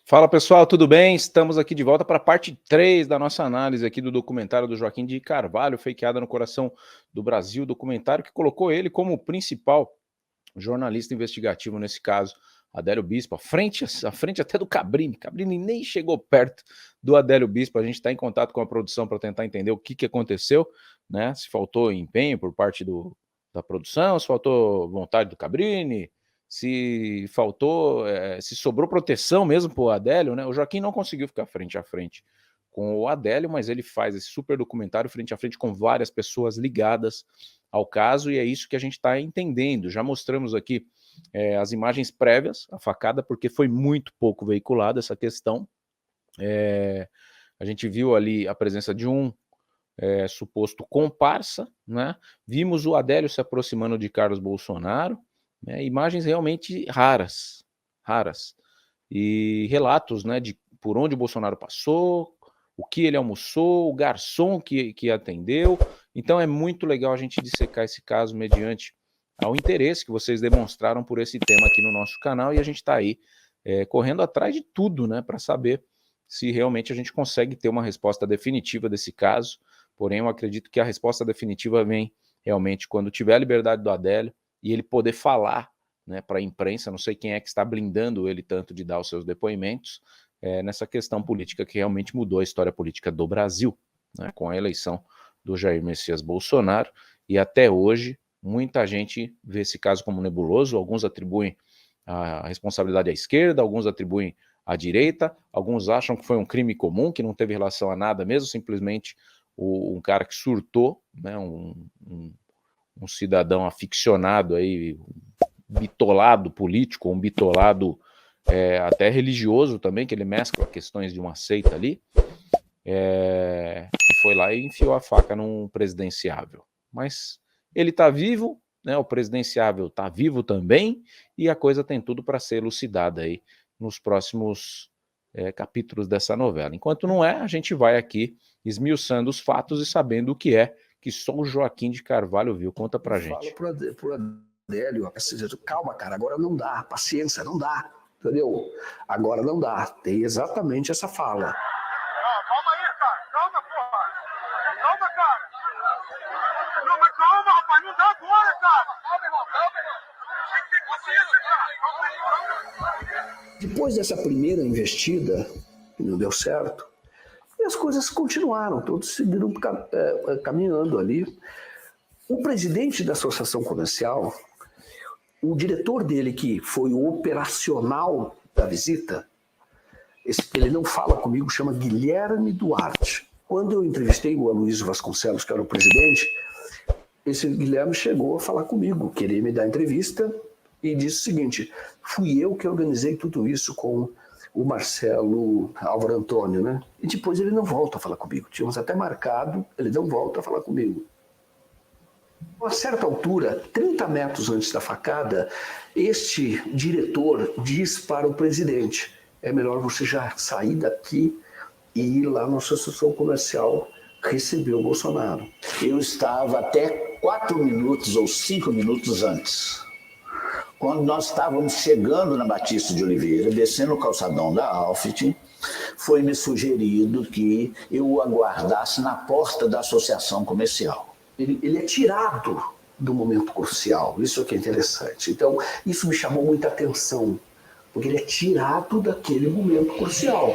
Fala pessoal, tudo bem? Estamos aqui de volta para a parte 3 da nossa análise aqui do documentário do Joaquim de Carvalho, Fakeada no Coração do Brasil, documentário que colocou ele como principal jornalista investigativo nesse caso, Adélio Bispo, à frente até do Cabrini. Cabrini nem chegou perto do Adélio Bispo. A gente está em contato com a produção para tentar entender o que aconteceu, né? Se faltou empenho por parte da produção, se faltou vontade do Cabrini, se faltou, se sobrou proteção mesmo para o Adélio, né? O Joaquim não conseguiu ficar frente a frente com o Adélio, mas ele faz esse super documentário frente a frente com várias pessoas ligadas ao caso, e é isso que a gente está entendendo. Já mostramos aqui as imagens prévias, a facada, porque foi muito pouco veiculada essa questão. A gente viu ali a presença de um suposto comparsa, né? Vimos o Adélio se aproximando de Carlos Bolsonaro, né? Imagens realmente raras, e relatos, né, de por onde o Bolsonaro passou, o que ele almoçou, o garçom que atendeu. Então é muito legal a gente dissecar esse caso mediante ao interesse que vocês demonstraram por esse tema aqui no nosso canal, e a gente está aí correndo atrás de tudo, né, para saber se realmente a gente consegue ter uma resposta definitiva desse caso. Porém, eu acredito que a resposta definitiva vem realmente quando tiver a liberdade do Adélio e ele poder falar, né, para a imprensa. Não sei quem é que está blindando ele tanto de dar os seus depoimentos nessa questão política que realmente mudou a história política do Brasil, né, com a eleição do Jair Messias Bolsonaro, e até hoje muita gente vê esse caso como nebuloso. Alguns atribuem a responsabilidade à esquerda, alguns atribuem à direita, alguns acham que foi um crime comum, que não teve relação a nada mesmo, simplesmente um cara que surtou, né, um cidadão aficionado aí, bitolado político, um bitolado até religioso também, que ele mescla questões de uma seita ali, e foi lá e enfiou a faca num presidenciável. Mas ele está vivo, né, o presidenciável está vivo também, e a coisa tem tudo para ser elucidada aí nos próximos capítulos dessa novela. Enquanto não é, a gente vai aqui esmiuçando os fatos e sabendo o que é que só o Joaquim de Carvalho viu. Conta pra gente. Fala pro Adélio, calma, cara, agora não dá, paciência, não dá, entendeu? Agora não dá, tem exatamente essa fala. Calma aí, cara, calma, porra, calma, cara. Não, mas calma, rapaz, não dá agora, cara. Calma, irmão, tem que ter paciência, cara, calma aí. Depois dessa primeira investida, que não deu certo, e as coisas continuaram, todos seguiram caminhando ali. O presidente da associação comercial, o diretor dele, que foi o operacional da visita, ele não fala comigo, chama Guilherme Duarte. Quando eu entrevistei o Aloysio Vasconcelos, que era o presidente, esse Guilherme chegou a falar comigo, queria me dar entrevista, e disse o seguinte: fui eu que organizei tudo isso com o Marcelo Álvaro Antônio, né? E depois ele não volta a falar comigo. Tínhamos até marcado, ele não volta a falar comigo. A certa altura, 30 metros antes da facada, este diretor diz para o presidente: é melhor você já sair daqui e ir lá na associação comercial receber o Bolsonaro. Eu estava até 4 minutos ou 5 minutos antes. Quando nós estávamos chegando na Batista de Oliveira, descendo o calçadão da Alfit, foi-me sugerido que eu o aguardasse na porta da associação comercial. Ele é tirado do momento crucial, isso é que é interessante. Então, isso me chamou muita atenção, porque ele é tirado daquele momento crucial.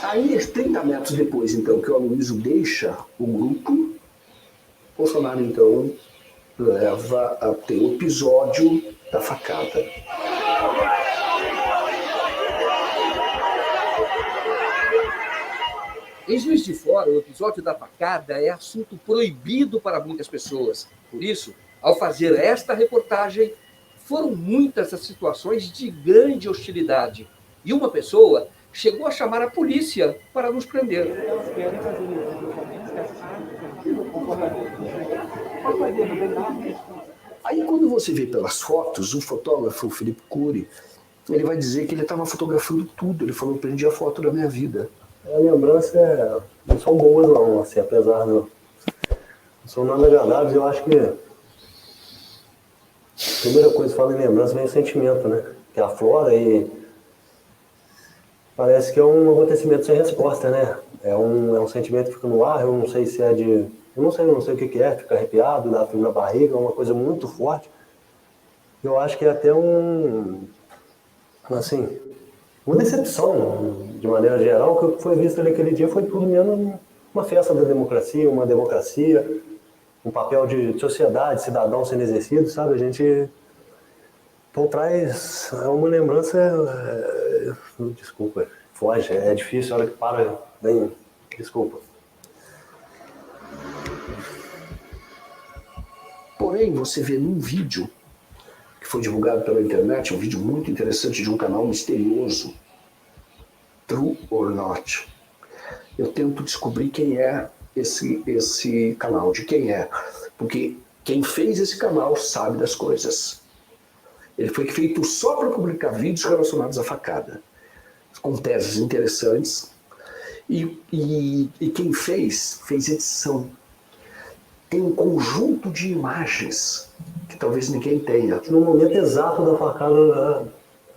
Aí, 30 metros depois, então, que o Aloysio deixa o grupo, Bolsonaro, então, leva a ter o episódio da facada. Em Juiz de Fora, o episódio da facada é assunto proibido para muitas pessoas. Por isso, ao fazer esta reportagem, foram muitas as situações de grande hostilidade. E uma pessoa chegou a chamar a polícia para nos prender. Aí, quando você vê pelas fotos, o fotógrafo, o Felipe Cury, ele vai dizer que ele estava fotografando tudo. Ele falou: eu prendi a foto da minha vida. A lembrança não são boas não, assim, apesar de não são nada agradáveis. Eu acho que primeira coisa que fala em lembrança vem o sentimento, né? Que aflora e parece que é um acontecimento sem resposta, né? É um sentimento que fica no ar, eu não sei se é de... Eu não sei o que é, fica arrepiado, dá frio na barriga, é uma coisa muito forte. Eu acho que é até assim, uma decepção, de maneira geral. O que foi visto naquele dia foi tudo menos uma festa da democracia, uma democracia, um papel de sociedade, cidadão sendo exercido, sabe? A gente... Então traz uma lembrança... Desculpa, foge, é difícil, a hora que para, bem... Desculpa. Porém, você vê num vídeo que foi divulgado pela internet, um vídeo muito interessante de um canal misterioso, True or Not. Eu tento descobrir quem é esse canal, de quem é, porque quem fez esse canal sabe das coisas. Ele foi feito só para publicar vídeos relacionados à facada, com teses interessantes, e quem fez edição. Tem um conjunto de imagens que talvez ninguém tenha. No momento exato da facada,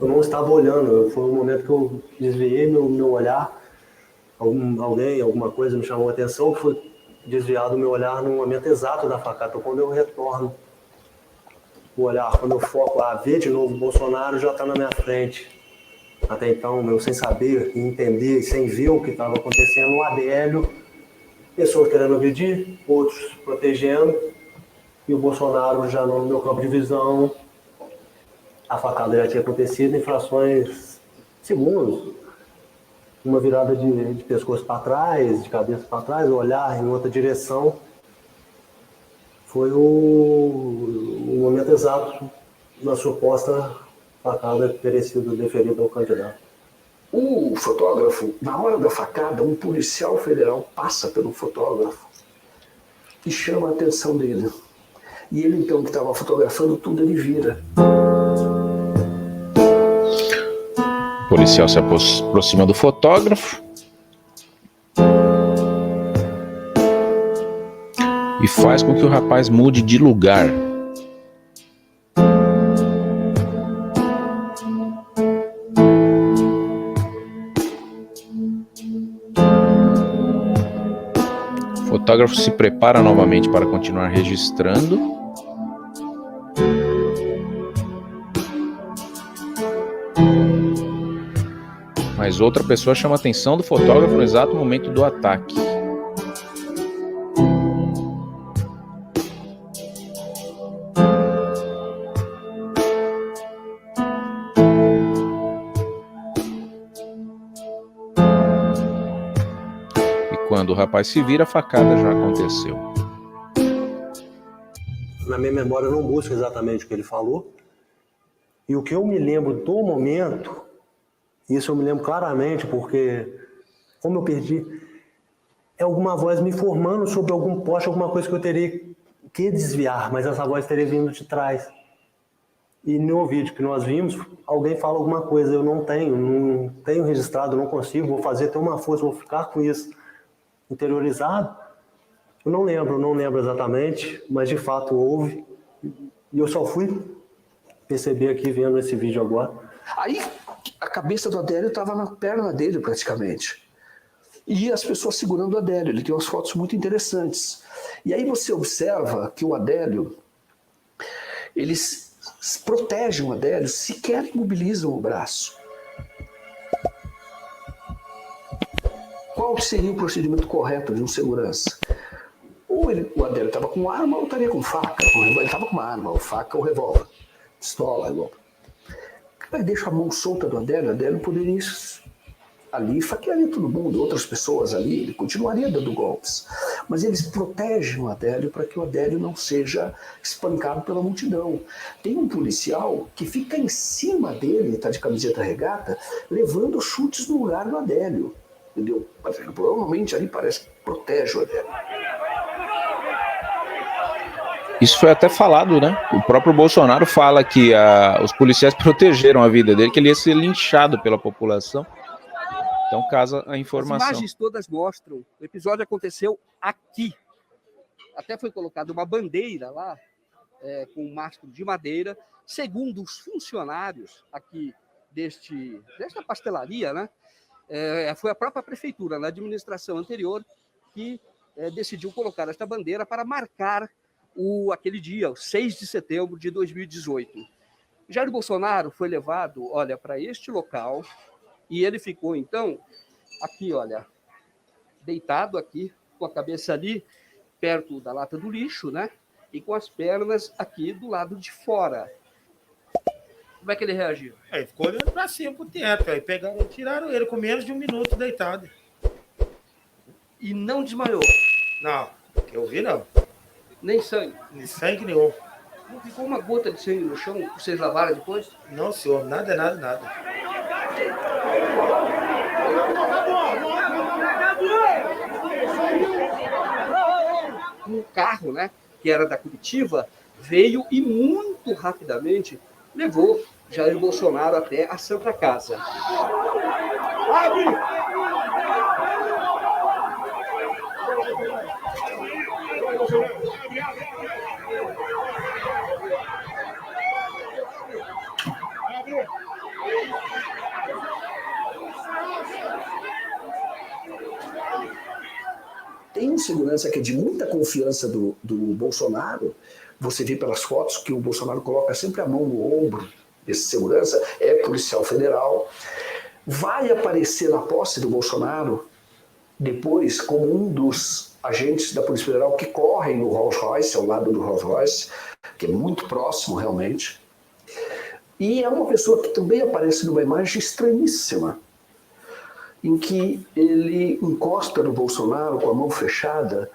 eu não estava olhando, foi um momento que eu desviei meu olhar, alguma coisa me chamou a atenção, que foi desviado o meu olhar no momento exato da facada. Então, quando eu retorno o olhar, quando eu foco a ver de novo o Bolsonaro, já está na minha frente. Até então, eu sem saber e entender, sem ver o que estava acontecendo, o Adélio, pessoas querendo agredir, outros protegendo, e o Bolsonaro já no meu campo de visão. A facada já tinha acontecido em frações segundos, uma virada de pescoço para trás, de cabeça para trás, o olhar em outra direção. Foi o momento exato da suposta facada ter sido deferida ao candidato. O fotógrafo, na hora da facada, um policial federal passa pelo fotógrafo e chama a atenção dele. E ele, então, que estava fotografando tudo, ele vira. O policial se aproxima do fotógrafo e faz com que o rapaz mude de lugar. O fotógrafo se prepara novamente para continuar registrando. Mas outra pessoa chama a atenção do fotógrafo no exato momento do ataque. Quando o rapaz se vira, a facada já aconteceu. Na minha memória eu não busco exatamente o que ele falou. E o que eu me lembro do momento, isso eu me lembro claramente, porque como eu perdi, é alguma voz me informando sobre algum poste, alguma coisa que eu teria que desviar, mas essa voz teria vindo de trás. E no vídeo que nós vimos, alguém fala alguma coisa, eu não tenho registrado, não consigo, vou fazer ter uma força, vou ficar com isso interiorizado. Eu não lembro exatamente, mas de fato houve. E eu só fui perceber aqui vendo esse vídeo agora. Aí a cabeça do Adélio estava na perna dele praticamente. E as pessoas segurando o Adélio. Ele tem umas fotos muito interessantes. E aí você observa que o Adélio, eles protegem o Adélio, sequer imobilizam o braço. Qual seria o procedimento correto de um segurança? Ou o Adélio estava com arma ou estaria com faca. Ele estava com uma arma, ou faca ou revólver. Pistola, revólver. Aí deixa a mão solta do Adélio, o Adélio poderia ali faquearia todo mundo, outras pessoas ali, ele continuaria dando golpes. Mas eles protegem o Adélio para que o Adélio não seja espancado pela multidão. Tem um policial que fica em cima dele, está de camiseta regata, levando chutes no lugar do Adélio. Entendeu? Provavelmente ali parece que protege o Adélio. Isso foi até falado, né? O próprio Bolsonaro fala que os policiais protegeram a vida dele, que ele ia ser linchado pela população. Então, casa a informação. As imagens todas mostram. O episódio aconteceu aqui. Até foi colocada uma bandeira lá com um mastro de madeira. Segundo os funcionários aqui desta pastelaria, né, foi a própria prefeitura, na administração anterior, que decidiu colocar esta bandeira para marcar aquele dia, o 6 de setembro de 2018. Jair Bolsonaro foi levado, olha, para este local e ele ficou, então, aqui, olha, deitado aqui, com a cabeça ali, perto da lata do lixo, né? E com as pernas aqui do lado de fora. Como é que ele reagiu? Aí ficou olhando para cima, pro teto. Aí tiraram ele com menos de 1 minuto deitado. E não desmaiou? Não, que eu vi não. Nem sangue? Nem sangue nenhum. Não ficou uma gota de sangue no chão? Vocês lavaram depois? Não, senhor, nada. Um carro, né, que era da comitiva, veio e muito rapidamente levou Jair Bolsonaro até a Santa Casa. Tem um segurança que é de muita confiança do Bolsonaro. Você vê pelas fotos que o Bolsonaro coloca sempre a mão no ombro desse segurança, é policial federal. Vai aparecer na posse do Bolsonaro depois como um dos agentes da Polícia Federal que correm no Rolls Royce, ao lado do Rolls Royce, que é muito próximo realmente. E é uma pessoa que também aparece numa imagem estranhíssima, em que ele encosta no Bolsonaro com a mão fechada,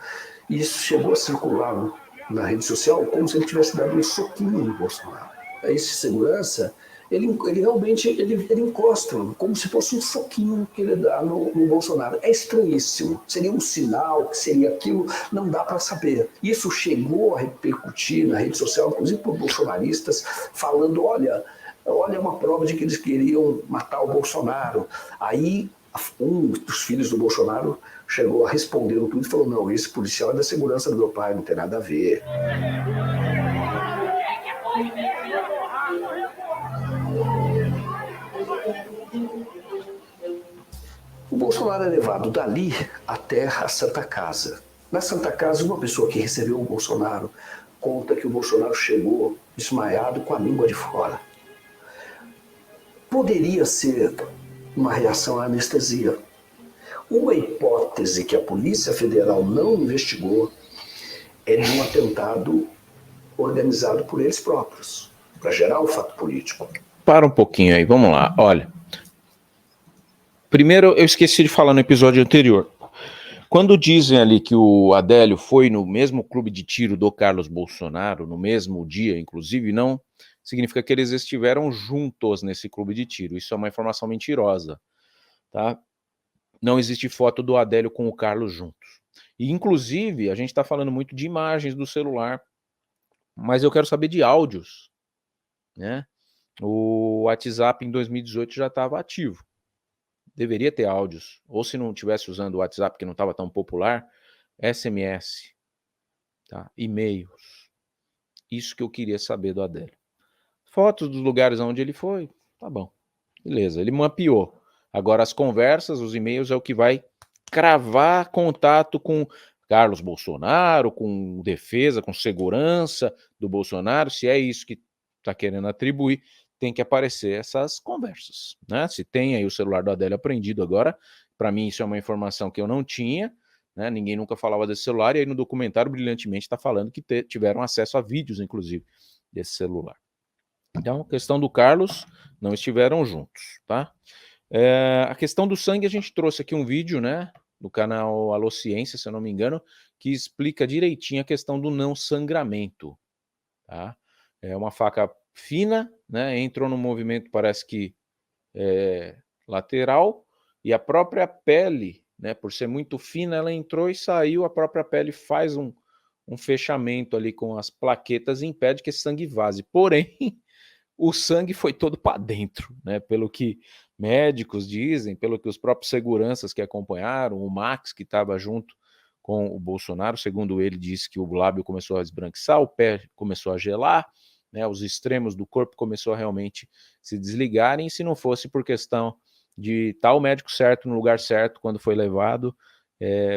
e isso chegou a circular na rede social como se ele tivesse dado um soquinho no Bolsonaro. Esse segurança, ele realmente encosta, como se fosse um soquinho que ele dá no Bolsonaro. É estranhíssimo. Seria um sinal, que seria aquilo, não dá para saber. Isso chegou a repercutir na rede social, inclusive por bolsonaristas, falando, olha, é uma prova de que eles queriam matar o Bolsonaro. Aí um dos filhos do Bolsonaro chegou a responder no Twitter e falou, não, esse policial é da segurança do meu pai, não tem nada a ver. O Bolsonaro é levado dali até a Santa Casa. Na Santa Casa, uma pessoa que recebeu o Bolsonaro conta que o Bolsonaro chegou desmaiado com a língua de fora. Poderia ser uma reação à anestesia. Uma hipótese que a Polícia Federal não investigou é de um atentado organizado por eles próprios, para gerar o fato político. Para um pouquinho aí, vamos lá. Olha, primeiro eu esqueci de falar no episódio anterior. Quando dizem ali que o Adélio foi no mesmo clube de tiro do Carlos Bolsonaro, no mesmo dia, inclusive, não significa que eles estiveram juntos nesse clube de tiro. Isso é uma informação mentirosa, tá? Não existe foto do Adélio com o Carlos juntos. E, inclusive, a gente está falando muito de imagens do celular, mas eu quero saber de áudios, né? O WhatsApp em 2018 já estava ativo. Deveria ter áudios. Ou se não estivesse usando o WhatsApp, que não estava tão popular, SMS, tá? E-mails. Isso que eu queria saber do Adélio. Fotos dos lugares onde ele foi, tá bom. Beleza, ele mapeou. Agora as conversas, os e-mails é o que vai cravar contato com Carlos Bolsonaro, com defesa, com segurança do Bolsonaro. Se é isso que está querendo atribuir, tem que aparecer essas conversas, né? Se tem aí o celular do Adélio apreendido agora, para mim isso é uma informação que eu não tinha, né? Ninguém nunca falava desse celular, e aí no documentário brilhantemente está falando que tiveram acesso a vídeos, inclusive, desse celular. Então, a questão do Carlos, não estiveram juntos, tá? A questão do sangue, a gente trouxe aqui um vídeo, né, do canal Alô Ciência, se eu não me engano, que explica direitinho a questão do não sangramento, tá? É uma faca fina, né, entrou no movimento, parece que lateral, e a própria pele, né, por ser muito fina, ela entrou e saiu, a própria pele faz um fechamento ali com as plaquetas e impede que esse sangue vaze. Porém, o sangue foi todo para dentro, né? Pelo que médicos dizem, pelo que os próprios seguranças que acompanharam, o Max que estava junto com o Bolsonaro. Segundo ele, disse que o lábio começou a esbranquiçar, o pé começou a gelar, né, os extremos do corpo começou a realmente se desligarem, e se não fosse por questão de estar o médico certo no lugar certo quando foi levado,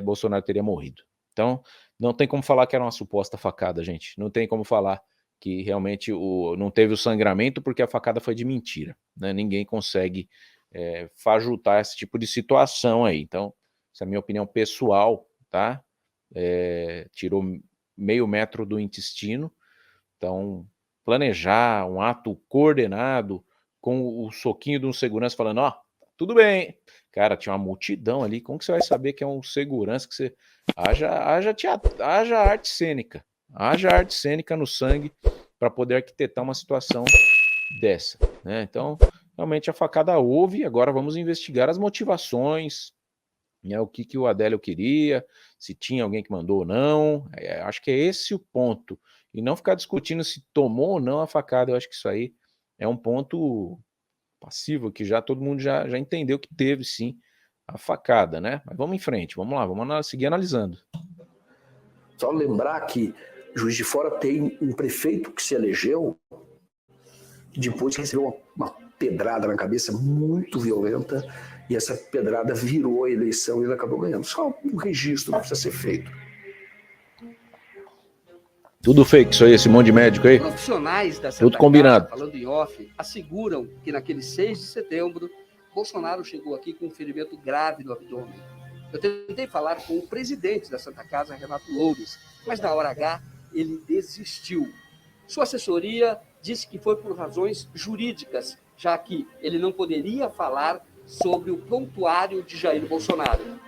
Bolsonaro teria morrido. Então, não tem como falar que era uma suposta facada, gente. Não tem como falar que realmente não teve o sangramento porque a facada foi de mentira, né? Ninguém consegue fajutar esse tipo de situação aí. Então, essa é a minha opinião pessoal, tá? Tirou meio metro do intestino. Então, planejar um ato coordenado com o soquinho de um segurança falando, ó, tudo bem. Cara, tinha uma multidão ali, como que você vai saber que é um segurança que você... Haja arte cênica no sangue para poder arquitetar uma situação dessa, né? Então, realmente a facada houve, agora vamos investigar as motivações, né, o que o Adélio queria, se tinha alguém que mandou ou não, acho que é esse o ponto, e não ficar discutindo se tomou ou não a facada. Eu acho que isso aí é um ponto passivo, que já todo mundo já entendeu que teve sim a facada, né? Mas vamos em frente, vamos lá, vamos seguir analisando. Só lembrar que Juiz de Fora tem um prefeito que se elegeu depois que recebeu uma pedrada na cabeça muito violenta, e essa pedrada virou a eleição e ele acabou ganhando. Só um registro que precisa ser feito. Tudo fake isso aí, esse monte de médico aí? Profissionais da Santa Tudo combinado. Casa, falando em off, asseguram que naquele 6 de setembro, Bolsonaro chegou aqui com um ferimento grave no abdômen. Eu tentei falar com o presidente da Santa Casa, Renato Loures, mas na hora H ele desistiu. Sua assessoria disse que foi por razões jurídicas, já que ele não poderia falar sobre o prontuário de Jair Bolsonaro.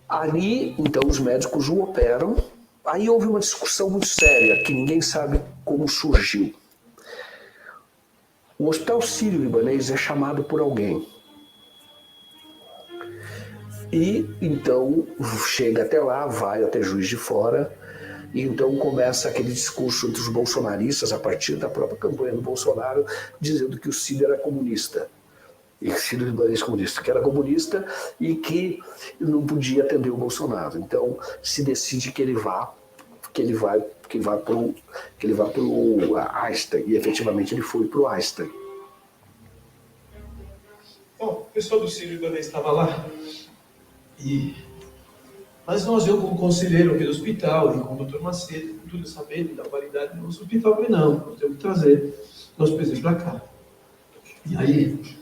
Ali, então, os médicos o operam. Aí houve uma discussão muito séria, que ninguém sabe como surgiu. O Hospital Sírio-Libanês é chamado por alguém. E, então, chega até lá, vai até Juiz de Fora, e então começa aquele discurso entre os bolsonaristas, a partir da própria campanha do Bolsonaro, dizendo que o Sírio era comunista. E Sírio-Libanês comunista, que era comunista e que não podia atender o Bolsonaro. Então, se decide que ele vá para o Einstein, e efetivamente ele foi para o Einstein. Bom, o pessoal do Sírio-Libanês estava lá, mas eu como conselheiro aqui do hospital, e com o Dr. Macedo, com tudo sabendo da qualidade do nosso hospital, falei, não, nós temos que trazer nosso presidente para cá. E aí,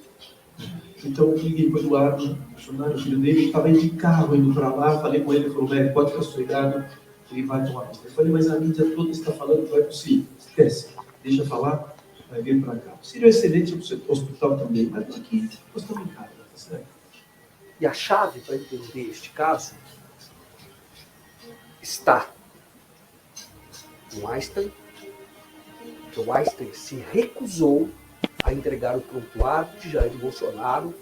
então eu liguei para o Eduardo, funcionário, o filho dele, estava de carro indo para lá, falei com ele, falou, velho, pode ficar sossegado, ele vai para o Einstein. Eu falei, mas a mídia toda está falando que vai para o Sírio. Esquece, deixa falar, vai vir para cá. O Sírio é excelente, o hospital também, mas aqui nós estamos em casa, tá certo? E a chave para entender este caso está no Einstein, que o Einstein se recusou a entregar o prontuário de Jair Bolsonaro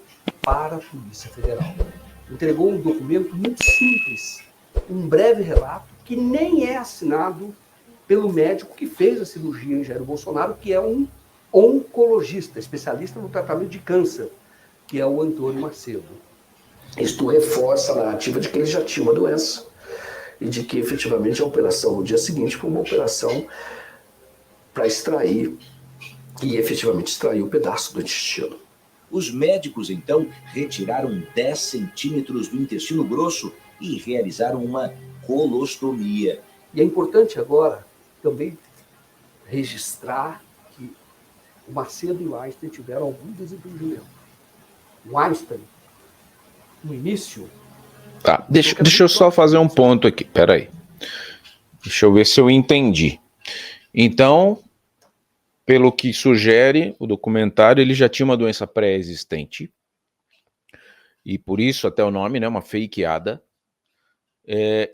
para a Polícia Federal. Entregou um documento muito simples, um breve relato, que nem é assinado pelo médico que fez a cirurgia em Jair Bolsonaro, que é um oncologista, especialista no tratamento de câncer, que é o Antônio Macedo. Isto reforça a narrativa de que ele já tinha uma doença e de que efetivamente a operação no dia seguinte foi uma operação para extrair, e efetivamente extraiu um pedaço do intestino. Os médicos, então, retiraram 10 centímetros do intestino grosso e realizaram uma colostomia. E é importante agora também registrar que o Macedo e o Einstein tiveram algum desentendimento. O Einstein, no início... Tá, deixa eu só fazer um ponto aqui, peraí. Deixa eu ver se eu entendi. Então, pelo que sugere o documentário, ele já tinha uma doença pré-existente, e por isso até o nome, né, uma fakeada,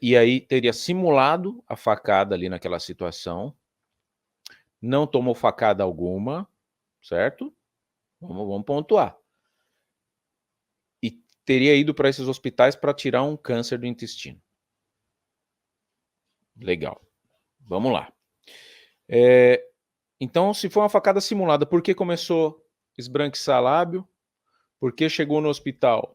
e aí teria simulado a facada ali naquela situação, não tomou facada alguma, certo? Vamos pontuar. E teria ido para esses hospitais para tirar um câncer do intestino. Legal. Vamos lá. Então, se foi uma facada simulada, por que começou a esbranquiçar lábio? Por que chegou no hospital?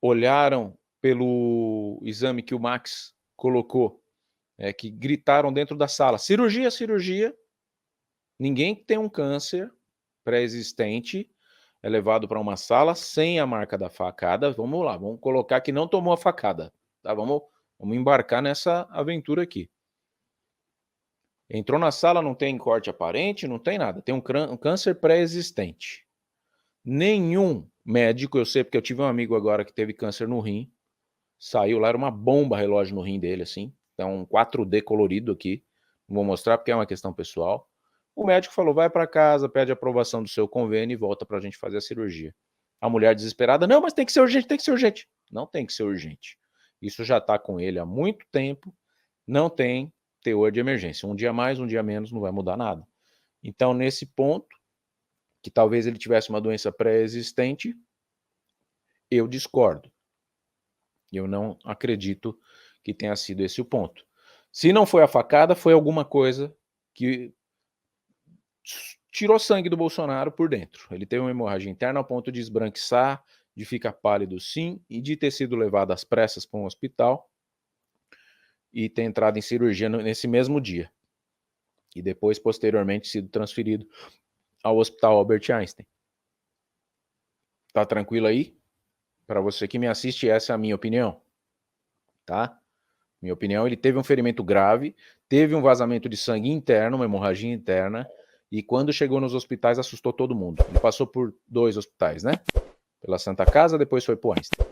Olharam pelo exame que o Max colocou, que gritaram dentro da sala, cirurgia, cirurgia. Ninguém que tem um câncer pré-existente é levado para uma sala sem a marca da facada. Vamos lá, vamos colocar que não tomou a facada, tá? Vamos embarcar nessa aventura aqui. Entrou na sala, não tem corte aparente, não tem nada, tem um câncer pré-existente. Nenhum médico, eu sei porque eu tive um amigo agora que teve câncer no rim, saiu lá, era uma bomba relógio no rim dele, assim, então um 4D colorido aqui, não vou mostrar porque é uma questão pessoal. O médico falou, vai para casa, pede aprovação do seu convênio e volta para a gente fazer a cirurgia. A mulher desesperada, não, mas tem que ser urgente, tem que ser urgente. Não tem que ser urgente. Isso já está com ele há muito tempo, não tem teor de emergência. Um dia mais, um dia menos, não vai mudar nada. Então, nesse ponto, que talvez ele tivesse uma doença pré-existente, eu discordo. Eu não acredito que tenha sido esse o ponto. Se não foi a facada, foi alguma coisa que tirou sangue do Bolsonaro por dentro. Ele teve uma hemorragia interna ao ponto de esbranquiçar, de ficar pálido sim, e de ter sido levado às pressas para um hospital e ter entrado em cirurgia nesse mesmo dia. E depois, posteriormente, sido transferido ao Hospital Albert Einstein. Tá tranquilo aí? Para você que me assiste, essa é a minha opinião. Tá? Minha opinião, ele teve um ferimento grave, teve um vazamento de sangue interno, uma hemorragia interna, e quando chegou nos hospitais assustou todo mundo. Ele passou por 2 hospitais, né? Pela Santa Casa, depois foi pro Einstein.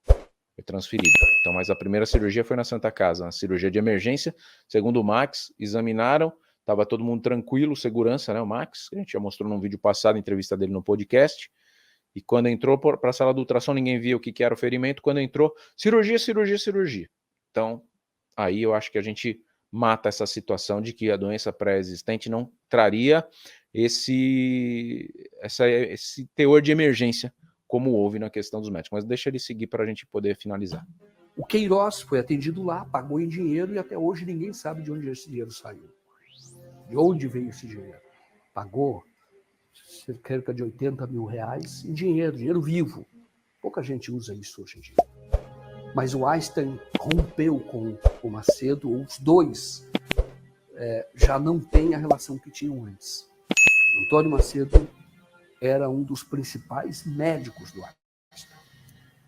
Foi transferido. Então, mas a primeira cirurgia foi na Santa Casa, uma cirurgia de emergência. Segundo o Max, examinaram, estava todo mundo tranquilo, segurança, né? O Max, a gente já mostrou num vídeo passado, a entrevista dele no podcast. E quando entrou para a sala do ultrassom, ninguém via o que era o ferimento. Quando entrou, cirurgia, cirurgia, cirurgia. Então, aí eu acho que a gente mata essa situação de que a doença pré-existente não traria esse teor de emergência, como houve na questão dos médicos. Mas deixa ele seguir para a gente poder finalizar. O Queiroz foi atendido lá, pagou em dinheiro e até hoje ninguém sabe de onde esse dinheiro saiu. De onde veio esse dinheiro? Pagou cerca de 80 mil reais em dinheiro vivo. Pouca gente usa isso hoje em dia. Mas o Einstein rompeu com o Macedo, os dois já não têm a relação que tinham antes. Antônio Macedo era um dos principais médicos do Einstein.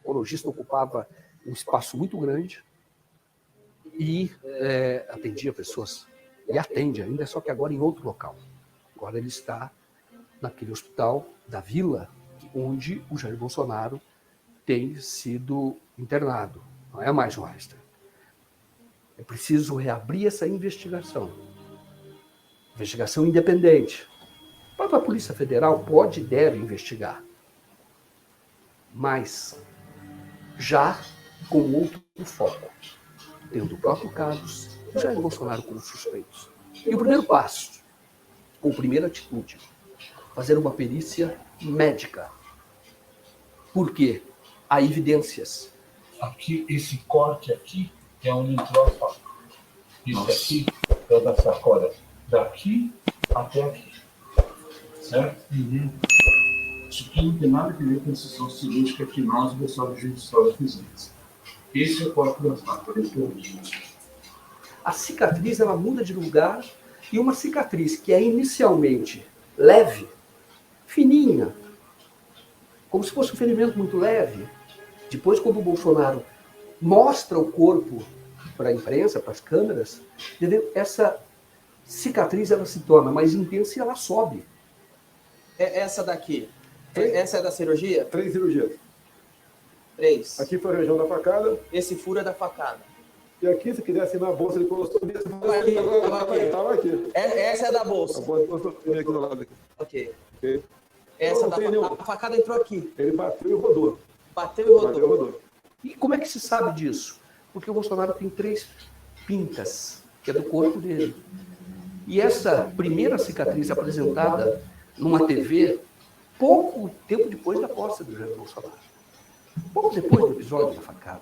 O urologista ocupava um espaço muito grande e atendia pessoas, e atende ainda, só que agora em outro local. Agora ele está naquele hospital da Vila, onde o Jair Bolsonaro tem sido internado. Não é mais o Einstein. É preciso reabrir essa investigação. Investigação independente. A própria Polícia Federal pode e deve investigar. Mas já com outro foco. Tendo o próprio Carlos e Jair Bolsonaro como suspeitos. E o primeiro passo, ou primeira atitude, fazer uma perícia médica. Por quê? Há evidências. Aqui, esse corte aqui é onde entrou a faca. Isso aqui é o da sacola. Daqui até aqui. Certo? Isso aqui não tem nada a ver com a sessão cirúrgica que nós, o pessoal de Judiciário, fizemos. Esse é o corte da faca. A cicatriz, ela muda de lugar, e uma cicatriz que é inicialmente leve, fininha, como se fosse um ferimento muito leve. Depois, quando o Bolsonaro mostra o corpo para a imprensa, para as câmeras, essa cicatriz ela se torna mais intensa e ela sobe. Essa daqui, essa é da cirurgia? 3 cirurgias. 3. Aqui foi a região da facada. Esse furo é da facada. E aqui, se quiser assinar a bolsa de colostomia, você Tava aqui. Essa é da bolsa. A bolsa de colostomia aqui do lado. Aqui. Ok. Okay. Essa a facada entrou aqui. Ele bateu e rodou. Bateu e rodou. E como é que se sabe disso? Porque o Bolsonaro tem 3 pintas, que é do corpo dele. E essa primeira cicatriz apresentada numa TV, pouco tempo depois da posse do Jair Bolsonaro. Pouco depois do episódio da facada.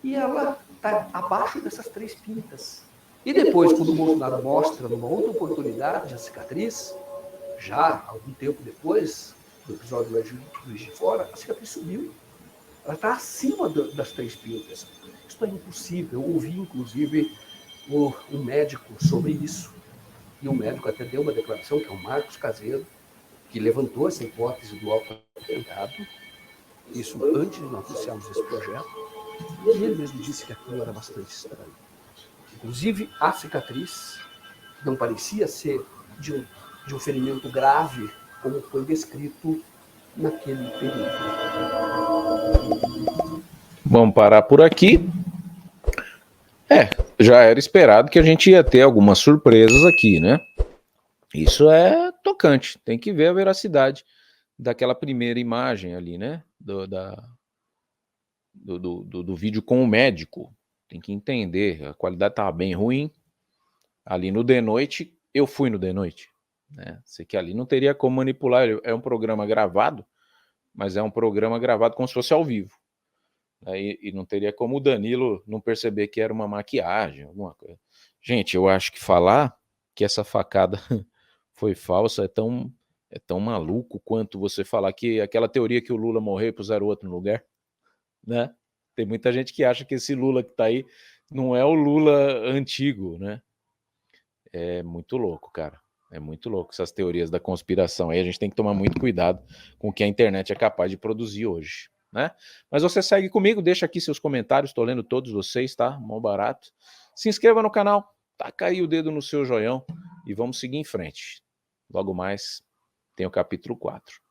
E ela está abaixo dessas 3 pintas. E depois, quando o Bolsonaro mostra, numa outra oportunidade, a cicatriz, já algum tempo depois do episódio do Juiz de Fora, a cicatriz subiu. Ela está acima das 3 pilhas. Isso é impossível. Eu ouvi, inclusive, um médico sobre isso. E o médico até deu uma declaração, que é o Marcos Caseiro, que levantou essa hipótese do autoatentado, isso antes de nós iniciarmos esse projeto, e ele mesmo disse que aquilo era bastante estranho. Inclusive, a cicatriz não parecia ser de um ferimento grave, como foi descrito naquele período. Vamos parar por aqui. Já era esperado que a gente ia ter algumas surpresas aqui, né? Isso é tocante. Tem que ver a veracidade daquela primeira imagem ali, né? Do vídeo com o médico. Tem que entender. A qualidade estava bem ruim. Ali no de noite, eu fui no de noite. Né? Sei que ali não teria como manipular. É um programa gravado, mas é um programa gravado como se fosse ao vivo. E não teria como o Danilo não perceber que era uma maquiagem, alguma coisa. Gente, eu acho que falar que essa facada foi falsa é tão maluco quanto você falar que aquela teoria que o Lula morreu e puseram outro no lugar, né? Tem muita gente que acha que esse Lula que tá aí não é o Lula antigo, né? É muito louco, cara. É muito louco essas teorias da conspiração. Aí a gente tem que tomar muito cuidado com o que a internet é capaz de produzir hoje. Né? Mas você segue comigo, deixa aqui seus comentários, estou lendo todos vocês, tá? Mó barato. Se inscreva no canal, taca aí o dedo no seu joião e vamos seguir em frente. Logo mais tem o capítulo 4.